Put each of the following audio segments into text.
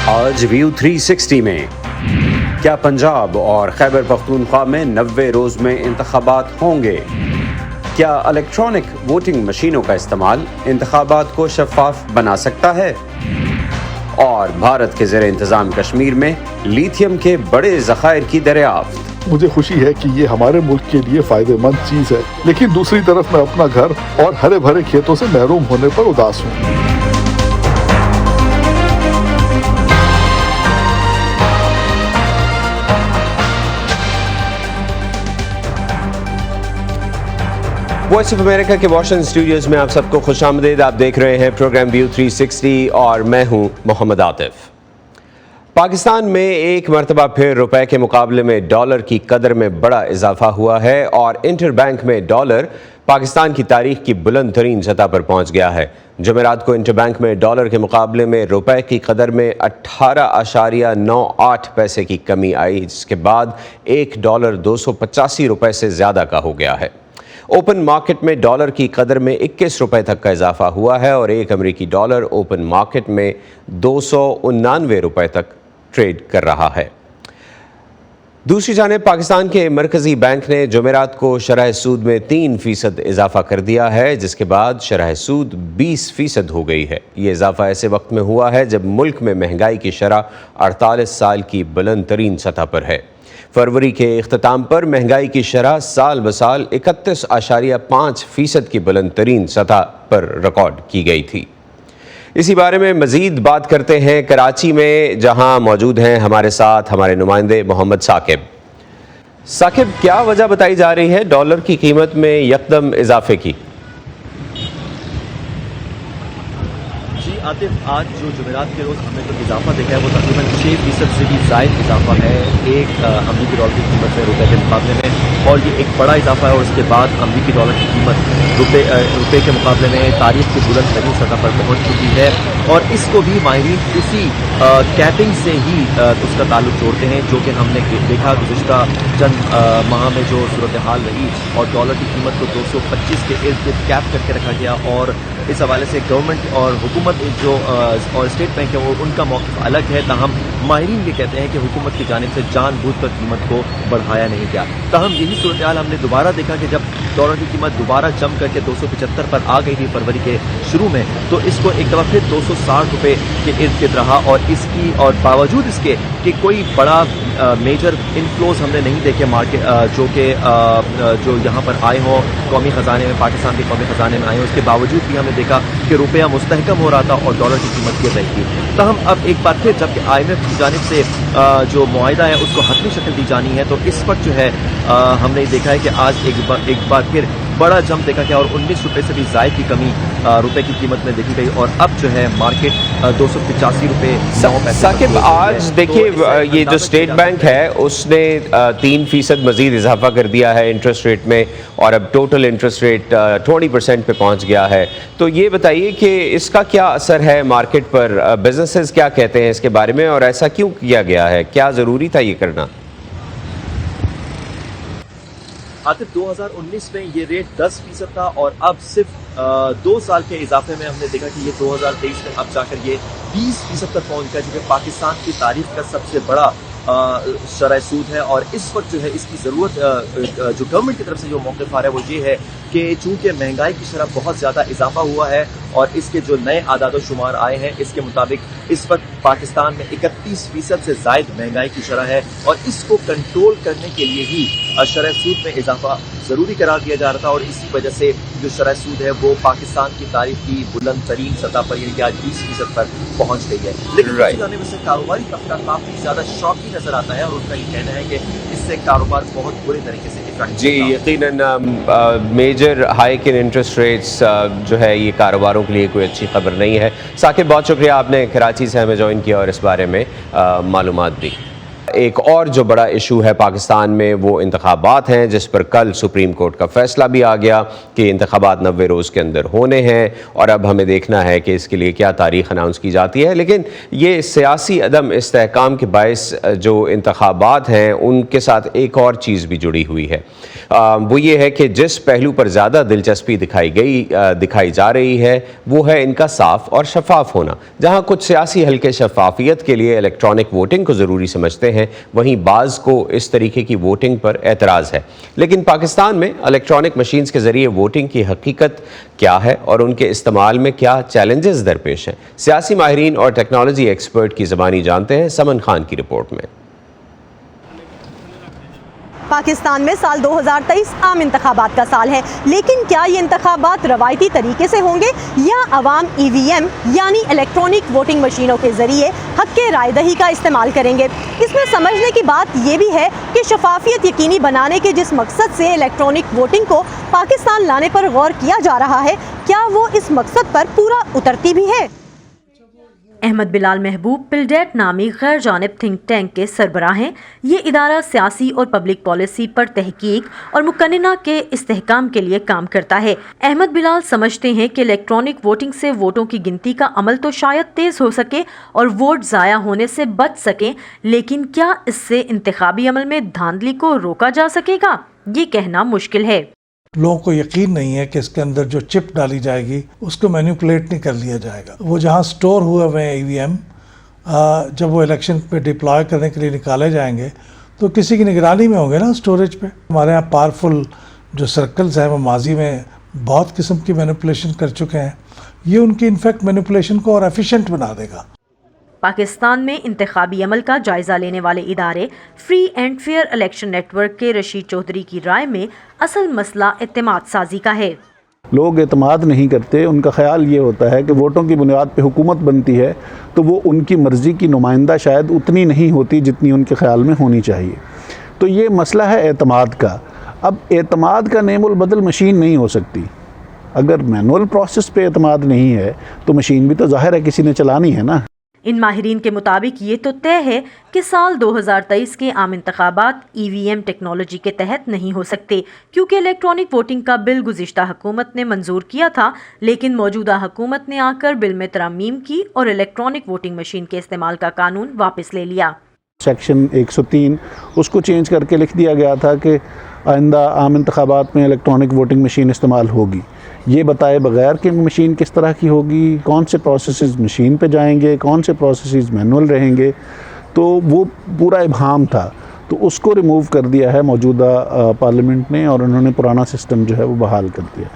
آج ویو 360 میں کیا پنجاب اور خیبر پختونخوا میں 90 روز میں انتخابات ہوں گے؟ کیا الیکٹرانک ووٹنگ مشینوں کا استعمال انتخابات کو شفاف بنا سکتا ہے؟ اور بھارت کے زیر انتظام کشمیر میں لیتھیم کے بڑے ذخائر کی دریافت۔ مجھے خوشی ہے کہ یہ ہمارے ملک کے لیے فائدہ مند چیز ہے، لیکن دوسری طرف میں اپنا گھر اور ہرے بھرے کھیتوں سے محروم ہونے پر اداس ہوں۔ وائس آف امریکہ کے واشنگٹن اسٹوڈیوز میں آپ سب کو خوش آمدید۔ آپ دیکھ رہے ہیں پروگرام ویو 360 اور میں ہوں محمد عاطف۔ پاکستان میں ایک مرتبہ پھر روپے کے مقابلے میں ڈالر کی قدر میں بڑا اضافہ ہوا ہے اور انٹر بینک میں ڈالر پاکستان کی تاریخ کی بلند ترین سطح پر پہنچ گیا ہے۔ جمعرات کو انٹر بینک میں ڈالر کے مقابلے میں روپے کی قدر میں 18.98 پیسے کی کمی آئی، جس کے بعد ایک ڈالر 285 روپے سے زیادہ کا ہو گیا ہے۔ اوپن مارکیٹ میں ڈالر کی قدر میں 21 روپے تک کا اضافہ ہوا ہے اور ایک امریکی ڈالر اوپن مارکیٹ میں 299 روپے تک ٹریڈ کر رہا ہے۔ دوسری جانب پاکستان کے مرکزی بینک نے جمعرات کو شرح سود میں 3% اضافہ کر دیا ہے، جس کے بعد شرح سود 20% ہو گئی ہے۔ یہ اضافہ ایسے وقت میں ہوا ہے جب ملک میں مہنگائی کی شرح 48 سال کی بلند ترین سطح پر ہے۔ فروری کے اختتام پر مہنگائی کی شرح سال بسال 31.5% کی بلند ترین سطح پر ریکارڈ کی گئی تھی۔ اسی بارے میں مزید بات کرتے ہیں کراچی میں، جہاں موجود ہیں ہمارے ساتھ ہمارے نمائندے محمد ثاقب۔ ثاقب، کیا وجہ بتائی جا رہی ہے ڈالر کی قیمت میں یکدم اضافے کی؟ عاطف، آج جو جمعرات کے روز ہم نے جو اضافہ دیکھا ہے وہ تقریباً 6% سے بھی زائد اضافہ ہے ایک امریکی ڈالر کی قیمت میں روپے کے مقابلے میں، اور یہ ایک بڑا اضافہ ہے۔ اور اس کے بعد امریکی ڈالر کی قیمت روپے کے مقابلے میں تاریخ کی بلند ترین سطح پر پہنچ چکی ہے، اور اس کو بھی ماہرین اسی کیپنگ سے ہی اس کا تعلق جوڑتے ہیں، جو کہ ہم نے دیکھا گزشتہ چند ماہ میں جو صورتحال رہی اور ڈالر کی قیمت کو 225 کے ارد گرد کیپ کر کے رکھا گیا، اور اس حوالے سے گورنمنٹ اور حکومت جو اور اسٹیٹ بینک ہے وہ ان کا موقف الگ ہے، تاہم ماہرین یہ کہتے ہیں کہ حکومت کی جانب سے جان بوجھ کر قیمت کو بڑھایا نہیں گیا۔ تاہم یہی صورتحال ہم نے دوبارہ دیکھا کہ جب ڈالر کی قیمت دوبارہ جم کر کے 275 پر آ گئی تھی فروری کے شروع میں، تو اس کو ایک دفعہ پھر 260 روپے کے ارد گرد رہا، اور اس کی اور باوجود اس کے کہ کوئی بڑا میجر انفلوز ہم نے نہیں دیکھے مارکیٹ جو یہاں پر آئے ہوں قومی خزانے میں، پاکستان کے قومی خزانے میں آئے ہوں، اس کے باوجود بھی ہم نے دیکھا کہ روپیہ مستحکم ہو رہا تھا اور ڈالر کی قیمت گر رہی تھی۔ تاہم اب ایک بار پھر جبکہ IMF کی جانب سے جو معاہدہ ہے اس کو حتمی شکل دی جانی ہے، تو اس وقت جو ہے ہم نے دیکھا ہے کہ آج ایک بار پھر بڑا جمپ دیکھا گیا اور 19 روپے سے بھی زائد کی کمی روپے کی قیمت میں دیکھی گئی، اور اب جو ہے مارکیٹ 285 روپے 9 پیسے۔ ثاقب، آج دیکھیے یہ جو اسٹیٹ بینک ہے اس نے 3% مزید اضافہ کر دیا ہے انٹرسٹ ریٹ میں، اور اب ٹوٹل انٹرسٹ ریٹ 20% پہ پہنچ گیا ہے۔ تو یہ بتائیے کہ اس کا کیا اثر ہے مارکیٹ پر؟ بزنسز کیا کہتے ہیں اس کے بارے میں، اور ایسا کیوں کیا گیا ہے؟ کیا ضروری تھا یہ کرنا؟ عاطف، 2019 میں یہ ریٹ 10% تھا، اور اب صرف 2 سال کے اضافے میں ہم نے دیکھا کہ یہ 2023 میں اب جا کر یہ 20% تک پہنچ گیا، جو کہ پاکستان کی تاریخ کا سب سے بڑا شرح سود ہے۔ اور اس وقت جو ہے اس کی ضرورت جو گورنمنٹ کی طرف سے جو موقف آ رہا ہے وہ یہ ہے کہ چونکہ مہنگائی کی شرح بہت زیادہ اضافہ ہوا ہے، اور اس کے جو نئے اعداد و شمار آئے ہیں اس کے مطابق اس وقت پاکستان میں 31% سے زائد مہنگائی کی شرح ہے، اور اس کو کنٹرول کرنے کے لیے ہی شرح سود میں اضافہ ضروری قرار دیا جا رہا تھا، اور اسی وجہ سے جو شرح سود ہے وہ پاکستان کی تاریخ کی بلند ترین سطح پر یعنی کہ آج 20% پر پہنچ گئی ہے۔ لیکن دوسری جانب سے کاروباری طبقہ کافی زیادہ شوقی نظر آتا ہے، اور ان کا یہ کہنا ہے کہ اس سے کاروبار بہت برے طریقے سے افیکٹ جی یقیناً major hike in interest rates جو ہے یہ کاروباروں کے لیے کوئی اچھی خبر نہیں ہے۔ ثاقب، بہت شکریہ، آپ نے کراچی سے ہمیں جوائن کیا اور اس بارے میں معلومات دی۔ ایک اور جو بڑا ایشو ہے پاکستان میں وہ انتخابات ہیں، جس پر کل سپریم کورٹ کا فیصلہ بھی آ گیا کہ انتخابات 90 روز کے اندر ہونے ہیں، اور اب ہمیں دیکھنا ہے کہ اس کے لیے کیا تاریخ اناؤنس کی جاتی ہے۔ لیکن یہ سیاسی عدم استحکام کے باعث جو انتخابات ہیں ان کے ساتھ ایک اور چیز بھی جڑی ہوئی ہے، وہ یہ ہے کہ جس پہلو پر زیادہ دلچسپی دکھائی جا رہی ہے وہ ہے ان کا صاف اور شفاف ہونا۔ جہاں کچھ سیاسی حلقے شفافیت کے لیے الیکٹرانک ووٹنگ کو ضروری سمجھتے ہیں، وہیں بعض کو اس طریقے کی ووٹنگ پر اعتراض ہے۔ لیکن پاکستان میں الیکٹرانک مشینز کے ذریعے ووٹنگ کی حقیقت کیا ہے اور ان کے استعمال میں کیا چیلنجز درپیش ہیں؟ سیاسی ماہرین اور ٹیکنالوجی ایکسپرٹ کی زبانی جانتے ہیں سمن خان کی رپورٹ میں۔ پاکستان میں سال 2023 عام انتخابات کا سال ہے، لیکن کیا یہ انتخابات روایتی طریقے سے ہوں گے یا عوام EVM یعنی الیکٹرانک ووٹنگ مشینوں کے ذریعے حق کے رائے دہی کا استعمال کریں گے؟ اس میں سمجھنے کی بات یہ بھی ہے کہ شفافیت یقینی بنانے کے جس مقصد سے الیکٹرانک ووٹنگ کو پاکستان لانے پر غور کیا جا رہا ہے، کیا وہ اس مقصد پر پورا اترتی بھی ہے؟ احمد بلال محبوب پلڈیٹ نامی غیر جانب تھنک ٹینک کے سربراہ ہیں۔ یہ ادارہ سیاسی اور پبلک پالیسی پر تحقیق اور مقننہ کے استحکام کے لیے کام کرتا ہے۔ احمد بلال سمجھتے ہیں کہ الیکٹرانک ووٹنگ سے ووٹوں کی گنتی کا عمل تو شاید تیز ہو سکے اور ووٹ ضائع ہونے سے بچ سکیں، لیکن کیا اس سے انتخابی عمل میں دھاندلی کو روکا جا سکے گا؟ یہ کہنا مشکل ہے۔ لوگوں کو یقین نہیں ہے کہ اس کے اندر جو چپ ڈالی جائے گی اس کو مینیپولیٹ نہیں کر لیا جائے گا۔ وہ جہاں سٹور ہوئے ہوئے ہیں EVM، جب وہ الیکشن پہ ڈپلوائے کرنے کے لیے نکالے جائیں گے تو کسی کی نگرانی میں ہوں گے نا سٹوریج پہ۔ ہمارے یہاں پاورفل جو سرکلز ہیں وہ ماضی میں بہت قسم کی مینیپولیشن کر چکے ہیں، یہ ان کی انفیکٹ مینیپولیشن کو اور ایفیشینٹ بنا دے گا۔ پاکستان میں انتخابی عمل کا جائزہ لینے والے ادارے free and fair election network کے رشید چودھری کی رائے میں اصل مسئلہ اعتماد سازی کا ہے۔ لوگ اعتماد نہیں کرتے، ان کا خیال یہ ہوتا ہے کہ ووٹوں کی بنیاد پہ حکومت بنتی ہے تو وہ ان کی مرضی کی نمائندہ شاید اتنی نہیں ہوتی جتنی ان کے خیال میں ہونی چاہیے۔ تو یہ مسئلہ ہے اعتماد کا۔ اب اعتماد کا نیم البدل مشین نہیں ہو سکتی۔ اگر مینول پروسیس پہ اعتماد نہیں ہے تو مشین بھی تو ظاہر ہے کسی نے چلانی ہے نا۔ ان ماہرین کے مطابق یہ تو طے ہے کہ سال 2023 کے عام انتخابات EVM ٹیکنالوجی کے تحت نہیں ہو سکتے، کیونکہ الیکٹرانک ووٹنگ کا بل گزشتہ حکومت نے منظور کیا تھا، لیکن موجودہ حکومت نے آ کر بل میں ترامیم کی اور الیکٹرانک ووٹنگ مشین کے استعمال کا قانون واپس لے لیا۔ سیکشن 103 اس کو چینج کر کے لکھ دیا گیا تھا کہ آئندہ عام انتخابات میں الیکٹرانک ووٹنگ مشین استعمال ہوگی، یہ بتائے بغیر کہ مشین کس طرح کی ہوگی، کون سے پروسیسز مشین پہ جائیں گے، کون سے پروسیسز مینول رہیں گے، تو وہ پورا ابہام تھا۔ تو اس کو ریموو کر دیا ہے موجودہ پارلیمنٹ نے، اور انہوں نے پرانا سسٹم جو ہے وہ بحال کر دیا۔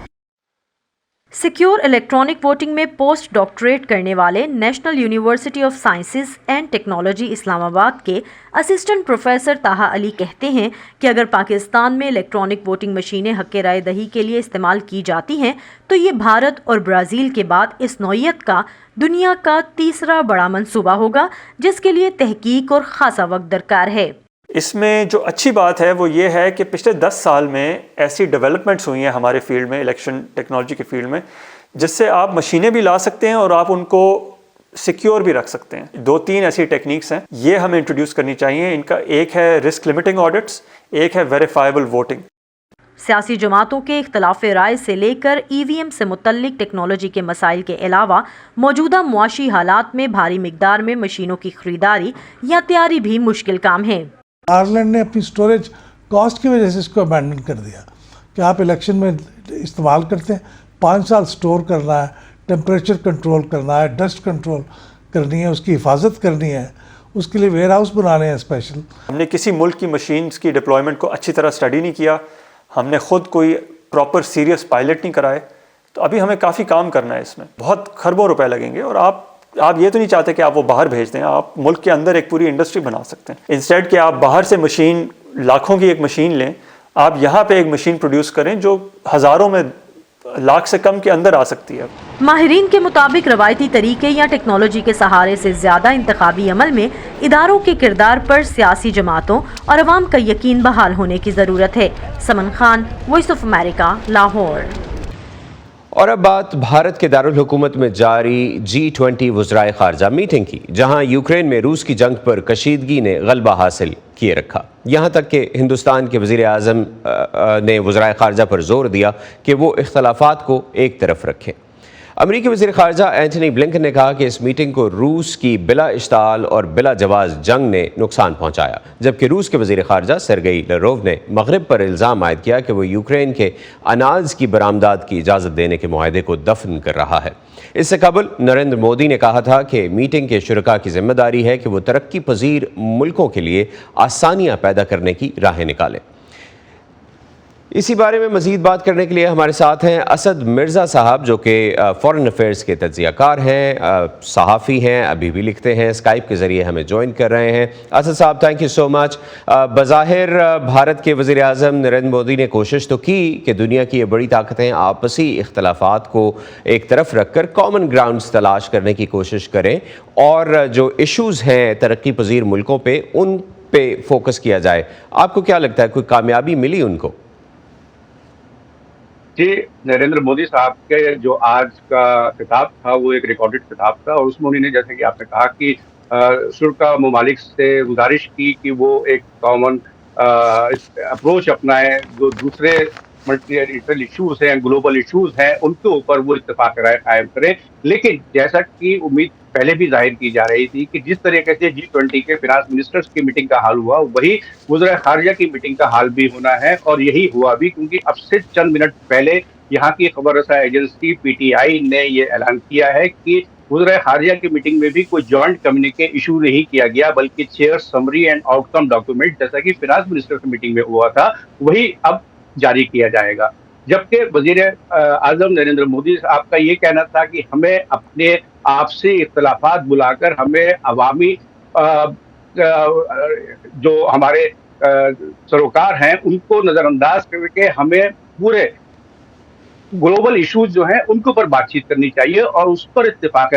سیکیور الیکٹرانک ووٹنگ میں پوسٹ ڈاکٹریٹ کرنے والے National University of Sciences and Technology Islamabad کے اسسٹنٹ پروفیسر طاہا علی کہتے ہیں کہ اگر پاکستان میں الیکٹرانک ووٹنگ مشینیں حق رائے دہی کے لیے استعمال کی جاتی ہیں تو یہ بھارت اور برازیل کے بعد اس نوعیت کا دنیا کا تیسرا بڑا منصوبہ ہوگا، جس کے لیے تحقیق اور خاصا وقت درکار ہے۔ اس میں جو اچھی بات ہے وہ یہ ہے کہ پچھلے 10 سال میں ایسی ڈیولپمنٹس ہوئی ہیں ہمارے فیلڈ میں، الیکشن ٹیکنالوجی کے فیلڈ میں، جس سے آپ مشینیں بھی لا سکتے ہیں اور آپ ان کو سیکیور بھی رکھ سکتے ہیں۔ 2-3 ایسی ٹیکنیکس ہیں، یہ ہمیں انٹروڈیوس کرنی چاہیے۔ ان کا ایک ہے رسک لمیٹنگ آڈٹس، ایک ہے ویریفائبل ووٹنگ۔ سیاسی جماعتوں کے اختلاف رائے سے لے کر EVM سے متعلق ٹیکنالوجی کے مسائل کے علاوہ موجودہ معاشی حالات میں بھاری مقدار میں مشینوں کی خریداری یا تیاری بھی مشکل کام ہے۔ آئرلینڈ نے اپنی سٹوریج کاسٹ کی وجہ سے اس کو ابینڈن کر دیا کہ آپ الیکشن میں استعمال کرتے ہیں، 5 سال سٹور کرنا ہے، ٹیمپریچر کنٹرول کرنا ہے، ڈسٹ کنٹرول کرنی ہے، اس کی حفاظت کرنی ہے، اس کے لیے ویئر ہاؤس بنانے ہیں اسپیشل۔ ہم نے کسی ملک کی مشینز کی ڈپلائمنٹ کو اچھی طرح اسٹڈی نہیں کیا، ہم نے خود کوئی پراپر سیریس پائلٹ نہیں کرائے، تو ابھی ہمیں کافی کام کرنا ہے۔ اس میں بہت خربوں روپے لگیں گے، اور آپ یہ تو نہیں چاہتے کہ آپ وہ باہر بھیج دیں، آپ ملک کے اندر ایک پوری انڈسٹری بنا سکتے ہیں۔ انسٹیڈ کہ آپ باہر سے مشین، لاکھوں کی ایک مشین لیں، آپ یہاں پہ ایک مشین پروڈیوس کریں جو ہزاروں میں، لاکھ سے کم کے اندر آ سکتی ہے۔ ماہرین کے مطابق روایتی طریقے یا ٹیکنالوجی کے سہارے سے زیادہ انتخابی عمل میں اداروں کے کردار پر سیاسی جماعتوں اور عوام کا یقین بحال ہونے کی ضرورت ہے۔ Saman Khan, voice of America, Lahore. اور اب بات بھارت کے دارالحکومت میں جاری G20 وزرائے خارجہ میٹنگ کی، جہاں یوکرین میں روس کی جنگ پر کشیدگی نے غلبہ حاصل کیے رکھا، یہاں تک کہ ہندوستان کے وزیر اعظم نے وزرائے خارجہ پر زور دیا کہ وہ اختلافات کو ایک طرف رکھیں۔ امریکی وزیر خارجہ اینٹنی بلنکن نے کہا کہ اس میٹنگ کو روس کی بلا اشتعال اور بلا جواز جنگ نے نقصان پہنچایا، جبکہ روس کے وزیر خارجہ سرگئی لاروو نے مغرب پر الزام عائد کیا کہ وہ یوکرین کے اناج کی برآمدات کی اجازت دینے کے معاہدے کو دفن کر رہا ہے۔ اس سے قبل نریندر مودی نے کہا تھا کہ میٹنگ کے شرکاء کی ذمہ داری ہے کہ وہ ترقی پذیر ملکوں کے لیے آسانیاں پیدا کرنے کی راہیں نکالیں۔ اسی بارے میں مزید بات کرنے کے لیے ہمارے ساتھ ہیں اسد مرزا صاحب، جو کہ فورن افیئرز کے تجزیہ کار ہیں، صحافی ہیں، ابھی بھی لکھتے ہیں، اسکائپ کے ذریعے ہمیں جوائن کر رہے ہیں۔ اسد صاحب، تھینک یو سو مچ۔ بظاہر بھارت کے وزیر اعظم نریندر مودی نے کوشش تو کی کہ دنیا کی یہ بڑی طاقتیں آپسی اختلافات کو ایک طرف رکھ کر کامن گراؤنڈز تلاش کرنے کی کوشش کریں اور جو ایشوز ہیں ترقی پذیر ملکوں پہ، ان پہ فوکس کیا جائے۔ آپ کو کیا لگتا ہے، کوئی کامیابی ملی ان کو؟ جی، نریندر مودی صاحب کے جو آج کا خطاب تھا وہ ایک ریکارڈڈ خطاب تھا، اور اس میں انہوں نے جیسے کہ آپ نے کہا کہ شرکا ممالک سے گزارش کی کہ وہ ایک کامن اپروچ اپنائیں، جو دوسرے ملٹی لیٹرل ایشوز ہیں، گلوبل ایشوز ہیں، ان کے اوپر وہ اتفاق رائے قائم کریں۔ لیکن جیسا کہ امید پہلے بھی ظاہر کی جا رہی تھی کہ جس طریقے سے G20 کے فنانس منسٹرز کی میٹنگ کا حال ہوا، وہی وزرائے خارجہ کی میٹنگ کا حال بھی ہونا ہے، اور یہی ہوا بھی، کیونکہ اب سے چند منٹ پہلے یہاں کی خبر رساں ایجنسی PTI نے یہ اعلان کیا ہے کہ وزرائے خارجہ کی میٹنگ میں بھی کوئی جوائنٹ کمیونیکے ایشو نہیں کیا گیا، بلکہ chair summary and out come document جیسا کہ فنانس منسٹر کی میٹنگ میں ہوا تھا وہی اب جاری کیا جائے گا۔ جبکہ وزیر اعظم نریندر مودی صاحب کا یہ کہنا تھا کہ ہمیں اپنے آپسی اختلافات بلا کر ہمیں عوامی جو ہمارے سروکار ہیں ان کو نظر انداز کر کے ہمیں پورے گلوبل ایشوز جو ہیں ان کے اوپر بات چیت کرنی چاہیے اور اس پر اتفاق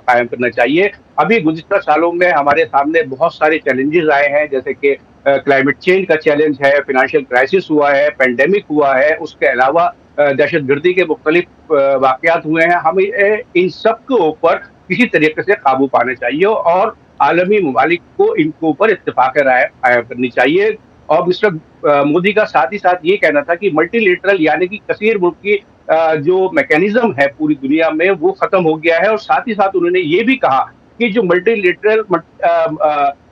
قائم کرنا چاہیے۔ ابھی گزشتہ سالوں میں ہمارے سامنے بہت سارے چیلنجز آئے ہیں، جیسے کہ کلائمیٹ چینج کا چیلنج ہے، فائنینشیل کرائسس ہوا ہے، پینڈیمک ہوا ہے، اس کے علاوہ دہشت گردی کے مختلف واقعات ہوئے ہیں۔ ہمیں ان سب کے اوپر کسی طریقے سے قابو پانا چاہیے اور عالمی ممالک کو ان کے اوپر اتفاق رائے قائم کرنی چاہیے۔ اور مسٹر مودی کا ساتھ ہی ساتھ یہ کہنا تھا کہ ملٹی لیٹرل یعنی کہ کثیر ملک کی جو میکینزم ہے پوری دنیا میں وہ ختم ہو گیا ہے، اور ساتھ ہی ساتھ انہوں نے یہ بھی کہا کہ جو ملٹی لیٹرل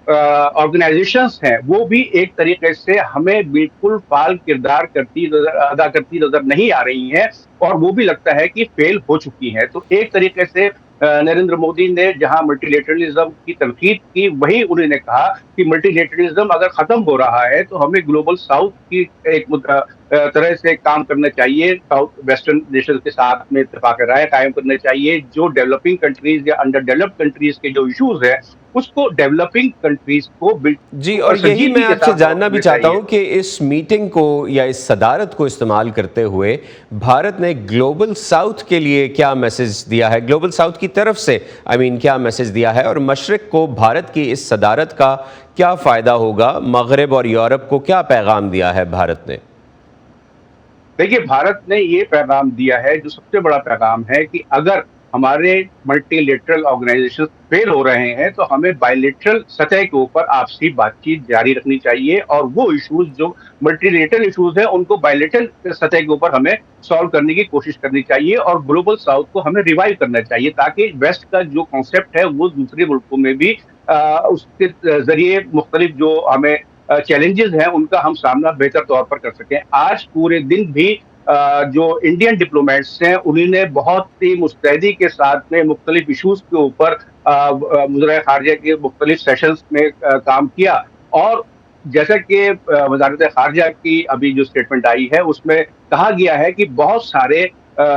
آرگنائزیشنز ہیں وہ بھی ایک طریقے سے ہمیں بالکل فعال کردار ادا کرتی نظر نہیں آ رہی ہیں، اور وہ بھی لگتا ہے کہ فیل ہو چکی ہیں۔ تو ایک طریقے سے نریندر مودی نے جہاں ملٹی لیٹرلزم کی تنقید کی، وہی انہوں نے کہا کہ ملٹی لیٹرلزم اگر ختم ہو رہا ہے تو ہمیں گلوبل ساؤتھ کی ایک طرح سے کام کرنا چاہیے، ساؤتھ ویسٹرن نیشنز کے ساتھ میں اتفاق رائے قائم کرنا چاہیے۔ جو ڈیولپنگ کنٹریز یا انڈر ڈیولپڈ کنٹریز کے جو ایشوز ہیں اس کو ڈیولپنگ کنٹریز کو جی، اور یہی میں آپ سے جاننا بھی چاہتا ہوں کہ اس میٹنگ کو یا اس صدارت کو استعمال کرتے ہوئے بھارت نے گلوبل ساؤتھ کے لیے کیا میسج دیا ہے، گلوبل ساؤتھ کی طرف سے کیا میسج دیا ہے، اور مشرق کو بھارت کی اس صدارت کا کیا فائدہ ہوگا، مغرب اور یورپ کو کیا پیغام دیا ہے بھارت نے؟ دیکھیے، بھارت نے یہ پیغام دیا ہے جو سب سے بڑا پیغام ہے کہ اگر ہمارے ملٹی لیٹرل آرگنائزیشن فیل ہو رہے ہیں تو ہمیں بائی لیٹرل سطح کے اوپر آپسی بات چیت جاری رکھنی چاہیے، اور وہ ایشوز جو ملٹی لیٹرل ایشوز ہیں ان کو بائی لیٹرل سطح کے اوپر ہمیں سالو کرنے کی کوشش کرنی چاہیے، اور گلوبل ساؤتھ کو ہمیں ریوائیو کرنا چاہیے تاکہ ویسٹ کا جو کانسیپٹ ہے وہ دوسرے ملکوں میں بھی اس کے ذریعے مختلف جو ہمیں چیلنجز ہیں ان کا ہم سامنا بہتر طور پر کر سکیں۔ آج پورے دن بھی جو انڈین ڈپلومیٹس ہیں انہوں نے بہت ہی مستعدی کے ساتھ میں مختلف ایشوز کے اوپر وزرائے خارجہ کے مختلف سیشنز میں کام کیا، اور جیسا کہ وزارت خارجہ کی ابھی جو اسٹیٹمنٹ آئی ہے اس میں کہا گیا ہے کہ بہت سارے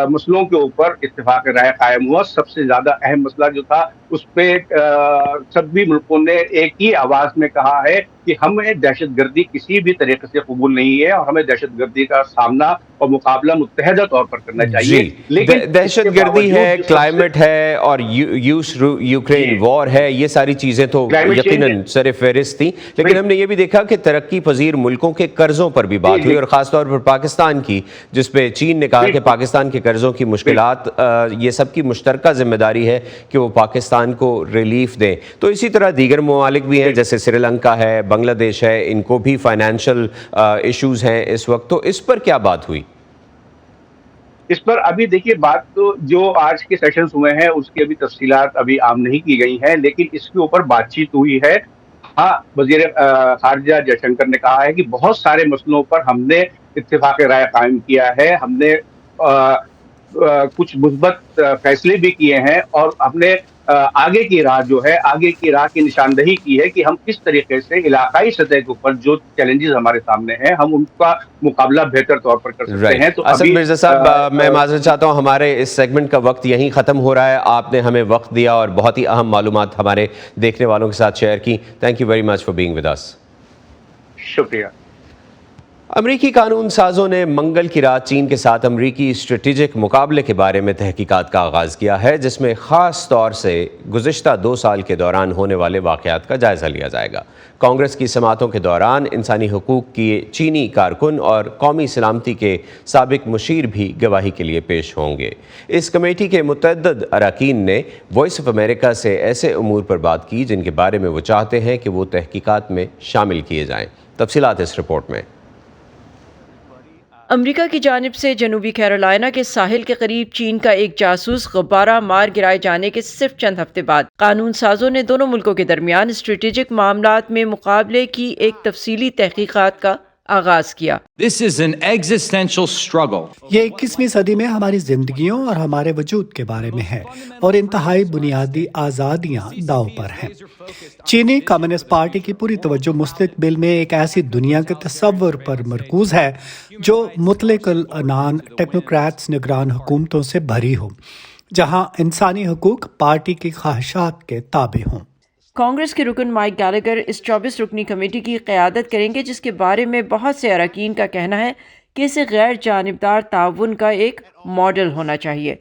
مسئلوں کے اوپر اتفاق رائے قائم ہوا۔ سب سے زیادہ اہم مسئلہ جو تھا اس پہ سبھی ملکوں نے ایک ہی آواز میں کہا ہے کہ ہمیں دہشت گردی کسی بھی طریقے سے قبول نہیں ہے اور ہمیں دہشت گردی کا سامنا اور مقابلہ متحدہ طور پر کرنا چاہیے. لیکن دہشت گردی ہے, کلائمیٹ ہے اور یوکرین وار ہے, یہ ساری چیزیں تو یقیناً سر فہرست تھیں, لیکن ہم نے یہ بھی دیکھا کہ ترقی پذیر ملکوں کے قرضوں پر بھی بات ہوئی, اور خاص طور پر پاکستان کی, جس پہ چین نے کہا کہ پاکستان کے قرضوں کی مشکلات یہ سب کی مشترکہ ذمہ داری ہے کہ وہ پاکستان کو ریلیف دیں. تو اسی طرح دیگر ممالک بھی ہیں جیسے سری لنکا ہے, بنگلہ دیش ہے, ان کو بھی فائنینشل ایشوز ہیں اس وقت. تو اس پر کیا بات ہوئی؟ اس پر ابھی دیکھیے بات تو جو آج کے سیشنز ہوئے ہیں اس کی ابھی تفصیلات ابھی عام نہیں کی گئی ہیں, لیکن اس کے اوپر بات چیت ہوئی ہے. ہاں, وزیر خارجہ جے شنکر نے کہا ہے کہ بہت سارے مسئلوں پر ہم نے اتفاق رائے قائم کیا ہے, ہم نے کچھ مثبت فیصلے بھی کیے ہیں, اور ہم نے آگے کی راہ جو ہے, آگے کی راہ کی نشاندہی کی ہے کہ ہم کس طریقے سے علاقائی سطح کے اوپر جو چیلنجز ہمارے سامنے ہیں ہم ان کا مقابلہ بہتر طور پر کر سکتے ہیں. تو اسد مرزا صاحب, میں معذرت چاہتا ہوں, ہمارے اس سیگمنٹ کا وقت یہیں ختم ہو رہا ہے. آپ نے ہمیں وقت دیا اور بہت ہی اہم معلومات ہمارے دیکھنے والوں کے ساتھ شیئر کی. Thank you very much for being with us. شکریہ. امریکی قانون سازوں نے منگل کی رات چین کے ساتھ امریکی اسٹریٹجک مقابلے کے بارے میں تحقیقات کا آغاز کیا ہے, جس میں خاص طور سے گزشتہ 2 سال کے دوران ہونے والے واقعات کا جائزہ لیا جائے گا. کانگریس کی سماعتوں کے دوران انسانی حقوق کی چینی کارکن اور قومی سلامتی کے سابق مشیر بھی گواہی کے لیے پیش ہوں گے. اس کمیٹی کے متعدد اراکین نے وائس آف امریکہ سے ایسے امور پر بات کی جن کے بارے میں وہ چاہتے ہیں کہ وہ تحقیقات میں شامل کیے جائیں. تفصیلات اس رپورٹ میں. امریکہ کی جانب سے جنوبی کیرولائنا کے ساحل کے قریب چین کا ایک جاسوس غبارہ مار گرائے جانے کے صرف چند ہفتے بعد قانون سازوں نے دونوں ملکوں کے درمیان اسٹریٹجک معاملات میں مقابلے کی ایک تفصیلی تحقیقات کا آغاز کیا. This is an existential struggle. یہ 21ویں صدی میں ہماری زندگیوں اور ہمارے وجود کے بارے میں ہے, اور انتہائی بنیادی آزادیاں داؤ پر ہیں. چینی کمیونسٹ پارٹی کی پوری توجہ مستقبل میں ایک ایسی دنیا کے تصور پر مرکوز ہے جو مطلق العنان ٹیکنوکریٹس نگران حکومتوں سے بھری ہو, جہاں انسانی حقوق پارٹی کی خواہشات کے تابع ہوں. کانگریس کے رکن مائک گیلگر اس 24 رکنی کمیٹی کی قیادت کریں گے, جس کے بارے میں بہت سے اراکین کا کہنا ہے کہ اسے غیر جانبدار تعاون کا ایک ماڈل ہونا چاہیے.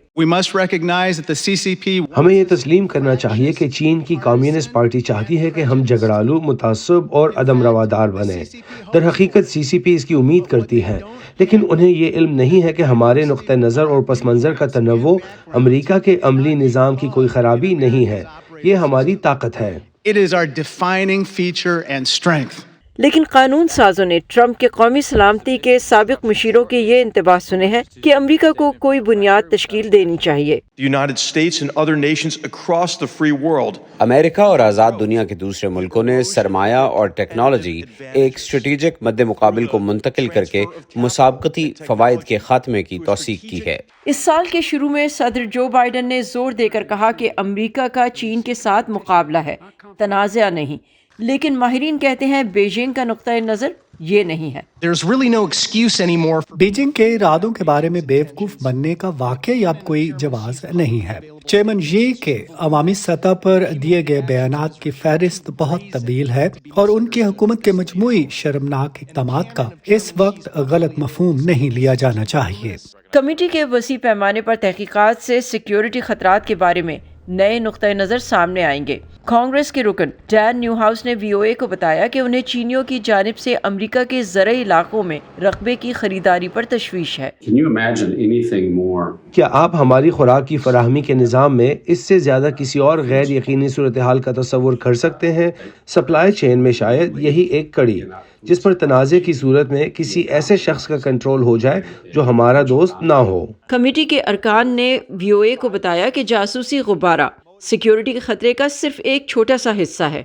ہمیں یہ تسلیم کرنا چاہیے کہ چین کی کمیونسٹ پارٹی چاہتی ہے کہ ہم جھگڑالو, متعصب اور عدم روادار بنیں. در حقیقت سی سی پی اس کی امید کرتی ہے, لیکن انہیں یہ علم نہیں ہے کہ ہمارے نقطہ نظر اور پس منظر کا تنوع امریکہ کے عملی نظام کی کوئی خرابی نہیں ہے, یہ ہماری طاقت ہے. لیکن قانون سازوں نے ٹرمپ کے قومی سلامتی کے سابق مشیروں کے یہ انتباہ سنے ہیں کہ امریکہ کو کوئی بنیاد تشکیل دینی چاہیے. امریکہ اور آزاد دنیا کے دوسرے ملکوں نے سرمایہ اور ٹیکنالوجی ایک اسٹریٹجک مد مقابل کو منتقل کر کے مسابقتی فوائد کے خاتمے کی توثیق کی ہے. اس سال کے شروع میں صدر جو بائیڈن نے زور دے کر کہا کہ امریکہ کا چین کے ساتھ مقابلہ ہے, تنازع نہیں. لیکن ماہرین کہتے ہیں بیجنگ کا نقطۂ نظر یہ نہیں ہے. بیجنگ کے ارادوں کے بارے میں بیوقوف بننے کا واقعی اب کوئی جواز نہیں ہے. چیئرمین جی کے عوامی سطح پر دیے گئے بیانات کی فہرست بہت طویل ہے, اور ان کی حکومت کے مجموعی شرمناک اقدامات کا اس وقت غلط مفہوم نہیں لیا جانا چاہیے. کمیٹی کے وسیع پیمانے پر تحقیقات سے سیکیورٹی خطرات کے بارے میں نئے نقطۂ نظر سامنے آئیں گے. کانگریس کے رکن ڈین نیو ہاؤس نے وی او اے کو بتایا کہ انہیں چینیوں کی جانب سے امریکہ کے زرعی علاقوں میں رقبے کی خریداری پر تشویش ہے. کیا آپ ہماری خوراک کی فراہمی کے نظام میں اس سے زیادہ کسی اور غیر یقینی صورتحال کا تصور کر سکتے ہیں؟ سپلائی چین میں شاید یہی ایک کڑی جس پر تنازع کی صورت میں کسی ایسے شخص کا کنٹرول ہو جائے جو ہمارا دوست نہ ہو. کمیٹی کے ارکان نے وی او اے کو بتایا کہ جاسوسی غبارہ سیکیورٹی کے خطرے کا صرف ایک چھوٹا سا حصہ ہے.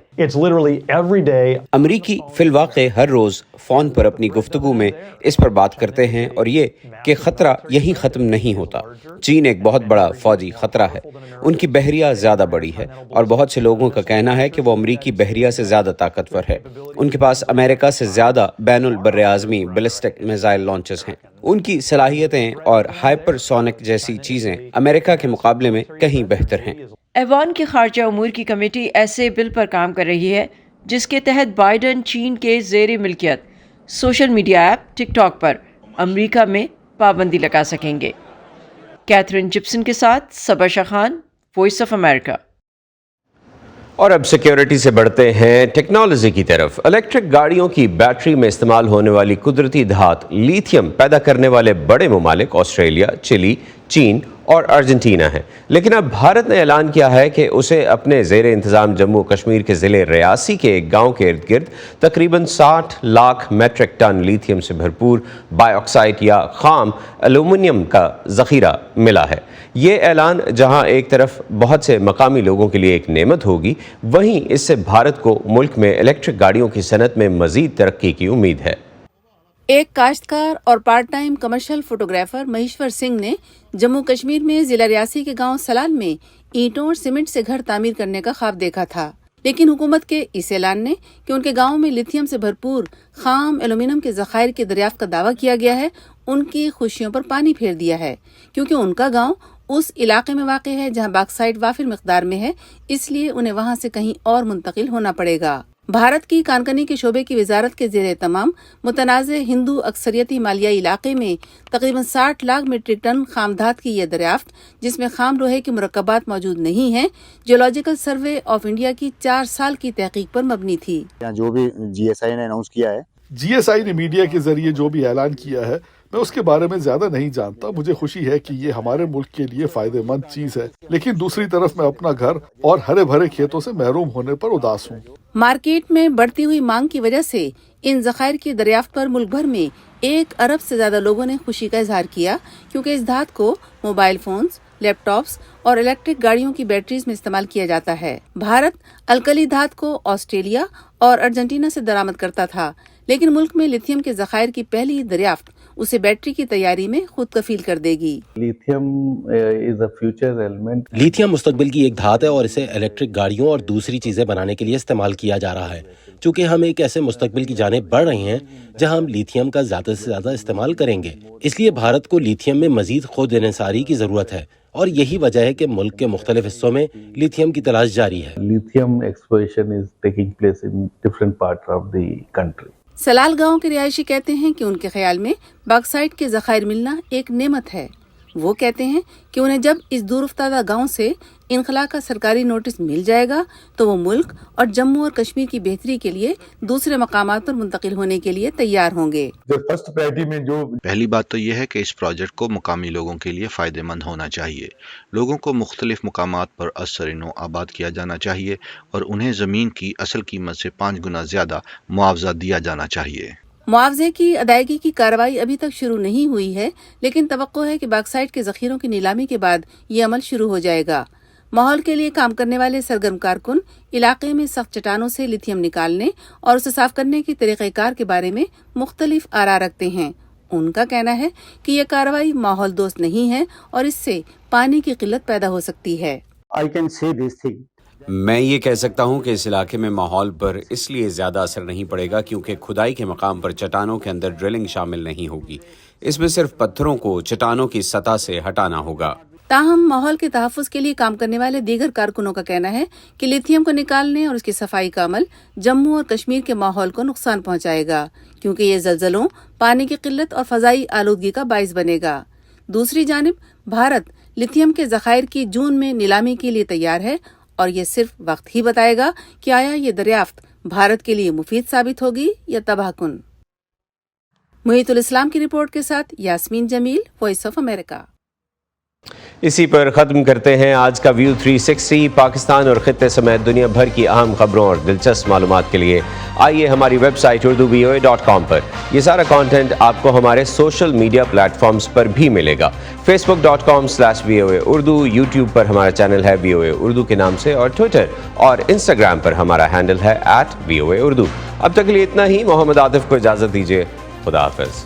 امریکی فی الواقع ہر روز فون پر اپنی گفتگو میں اس پر بات کرتے ہیں, اور یہ کہ خطرہ یہی ختم نہیں ہوتا. چین ایک بہت بڑا فوجی خطرہ ہے, ان کی بحریہ زیادہ بڑی ہے, اور بہت سے لوگوں کا کہنا ہے کہ وہ امریکی بحریہ سے زیادہ طاقتور ہے. ان کے پاس امریکہ سے زیادہ بین البراعظمی بیلسٹک میزائل لانچز ہیں. ان کی صلاحیتیں اور ہائپر سونک جیسی چیزیں امریکہ کے مقابلے میں کہیں بہتر ہیں۔ ایوان کی خارجہ امور کی کمیٹی ایسے بل پر کام کر رہی ہے جس کے تحت بائیڈن چین کے زیر ملکیت سوشل میڈیا ایپ ٹک ٹاک پر امریکہ میں پابندی لگا سکیں گے۔ کیتھرین جپسن کے ساتھ صبا شاہ خان، وائس آف امریکہ۔ اور اب سیکیورٹی سے بڑھتے ہیں ٹیکنالوجی کی طرف۔ الیکٹرک گاڑیوں کی بیٹری میں استعمال ہونے والی قدرتی دھات لیتھیم پیدا کرنے والے بڑے ممالک آسٹریلیا، چلی، چین اور ارجنٹینا ہیں، لیکن اب بھارت نے اعلان کیا ہے کہ اسے اپنے زیر انتظام جموں و کشمیر کے ضلع ریاسی کے ایک گاؤں کے ارد گرد تقریباً 60 لاکھ میٹرک ٹن لیتھیم سے بھرپور بائی آکسائڈ یا خام ایلومینیم کا ذخیرہ ملا ہے۔ یہ اعلان جہاں ایک طرف بہت سے مقامی لوگوں کے لیے ایک نعمت ہوگی، وہیں اس سے بھارت کو ملک میں الیکٹرک گاڑیوں کی صنعت میں مزید ترقی کی امید ہے۔ ایک کاشتکار اور part time commercial photographer Maheshwar Singh نے جموں کشمیر میں ضلع ریاسی کے گاؤں سلال میں اینٹوں اور سیمنٹ سے گھر تعمیر کرنے کا خواب دیکھا تھا، لیکن حکومت کے اس اعلان نے کہ ان کے گاؤں میں لیتھیم سے بھرپور خام ایلومینیم کے ذخائر کی دریافت کا دعویٰ کیا گیا ہے، ان کی خوشیوں پر پانی پھیر دیا ہے، کیونکہ ان کا گاؤں اس علاقے میں واقع ہے جہاں باکسائٹ وافر مقدار میں ہے، اس لیے انہیں وہاں سے کہیں اور منتقل ہونا پڑے گا۔ بھارت کی کانکنی کے شعبے کی وزارت کے زیر اہتمام متنازع ہندو اکثریتی مالیائی علاقے میں تقریباً 60 لاکھ میٹرک ٹن خام دھات کی یہ دریافت، جس میں خام لوہے کے مرکبات موجود نہیں ہیں، جیولوجیکل سروے آف انڈیا کی 4 سال کی تحقیق پر مبنی تھی۔ جو بھی جی ایس آئی نے اناؤنس کیا ہے، جی ایس آئی نے میڈیا کے ذریعے جو بھی اعلان کیا ہے، میں اس کے بارے میں زیادہ نہیں جانتا۔ مجھے خوشی ہے کہ یہ ہمارے ملک کے لیے فائدہ مند چیز ہے، لیکن دوسری طرف میں اپنا گھر اور ہرے بھرے کھیتوں سے محروم ہونے پر اداس ہوں۔ مارکیٹ میں بڑھتی ہوئی مانگ کی وجہ سے ان ذخائر کی دریافت پر ملک بھر میں 1 ارب سے زیادہ لوگوں نے خوشی کا اظہار کیا، کیونکہ اس دھات کو موبائل فونز، لیپ ٹاپس اور الیکٹرک گاڑیوں کی بیٹریز میں استعمال کیا جاتا ہے۔ بھارت الکلی دھات کو آسٹریلیا اور ارجنٹینا سے درآمد کرتا تھا، لیکن ملک میں لیتھیم کے ذخائر کی پہلی دریافت اسے بیٹری کی تیاری میں خود کفیل کر دے گی۔ لیتھیم مستقبل کی ایک دھات ہے اور اسے الیکٹرک گاڑیوں اور دوسری چیزیں بنانے کے لیے استعمال کیا جا رہا ہے۔ چونکہ ہم ایک ایسے مستقبل کی جانب بڑھ رہے ہیں جہاں ہم لیتھیم کا زیادہ سے زیادہ استعمال کریں گے، اس لیے بھارت کو لیتھیم میں مزید خود انحصاری کی ضرورت ہے، اور یہی وجہ ہے کہ ملک کے مختلف حصوں میں لیتھیم کی تلاش جاری ہے۔ Lithium exploration is taking place in different parts of the country. سلال گاؤں کے رہائشی کہتے ہیں کہ ان کے خیال میں باکسائٹ کے ذخائر ملنا ایک نعمت ہے۔ وہ کہتے ہیں کہ انہیں جب اس دور افتادہ گاؤں سے انخلا کا سرکاری نوٹس مل جائے گا تو وہ ملک اور جموں اور کشمیر کی بہتری کے لیے دوسرے مقامات پر منتقل ہونے کے لیے تیار ہوں گے۔ پہلی بات تو یہ ہے کہ اس پروجیکٹ کو مقامی لوگوں کے لیے فائدہ مند ہونا چاہیے۔ لوگوں کو مختلف مقامات پر اثر نو آباد کیا جانا چاہیے اور انہیں زمین کی اصل قیمت سے 5 گنا زیادہ معاوضہ دیا جانا چاہیے۔ معاوضے کی ادائیگی کی کارروائی ابھی تک شروع نہیں ہوئی ہے، لیکن توقع ہے کہ باکسائٹ کے ذخیروں کی نیلامی کے بعد یہ عمل شروع ہو جائے گا۔ ماحول کے لیے کام کرنے والے سرگرم کارکن علاقے میں سخت چٹانوں سے لیتھیم نکالنے اور اسے صاف کرنے کے طریقہ کار کے بارے میں مختلف آراء رکھتے ہیں۔ ان کا کہنا ہے کہ یہ کارروائی ماحول دوست نہیں ہے اور اس سے پانی کی قلت پیدا ہو سکتی ہے۔ میں یہ کہہ سکتا ہوں کہ اس علاقے میں ماحول پر اس لیے زیادہ اثر نہیں پڑے گا کیونکہ کھدائی کے مقام پر چٹانوں کے اندر ڈرلنگ شامل نہیں ہوگی۔ اس میں صرف پتھروں کو چٹانوں کی سطح سے ہٹانا ہوگا۔ تاہم ماحول کے تحفظ کے لیے کام کرنے والے دیگر کارکنوں کا کہنا ہے کہ لیتھیم کو نکالنے اور اس کی صفائی کا عمل جموں اور کشمیر کے ماحول کو نقصان پہنچائے گا، کیونکہ یہ زلزلوں، پانی کی قلت اور فضائی آلودگی کا باعث بنے گا۔ دوسری جانب بھارت لیتھیم کے ذخائر کی جون میں نیلامی کے لیے تیار ہے، اور یہ صرف وقت ہی بتائے گا کہ آیا یہ دریافت بھارت کے لیے مفید ثابت ہوگی یا تباہ کن۔ محیط الاسلام کی رپورٹ کے ساتھ یاسمین جمیل، وائس آف امریکہ۔ اسی پر ختم کرتے ہیں آج کا ویو 360۔ پاکستان اور خطے سمیت دنیا بھر کی اہم خبروں اور دلچسپ معلومات کے لیے آئیے ہماری ویب سائٹ urduvoa.com پر۔ یہ سارا کانٹینٹ آپ کو ہمارے سوشل میڈیا پلیٹ فارمز پر بھی ملے گا۔ facebook.com/VOA اردو، یوٹیوب پر ہمارا چینل ہے VOA اردو کے نام سے، اور ٹویٹر اور انسٹاگرام پر ہمارا ہینڈل ہے @VOA اردو۔ اب تک کے لیے اتنا ہی۔ محمد عاطف کو اجازت دیجیے، خدا حافظ۔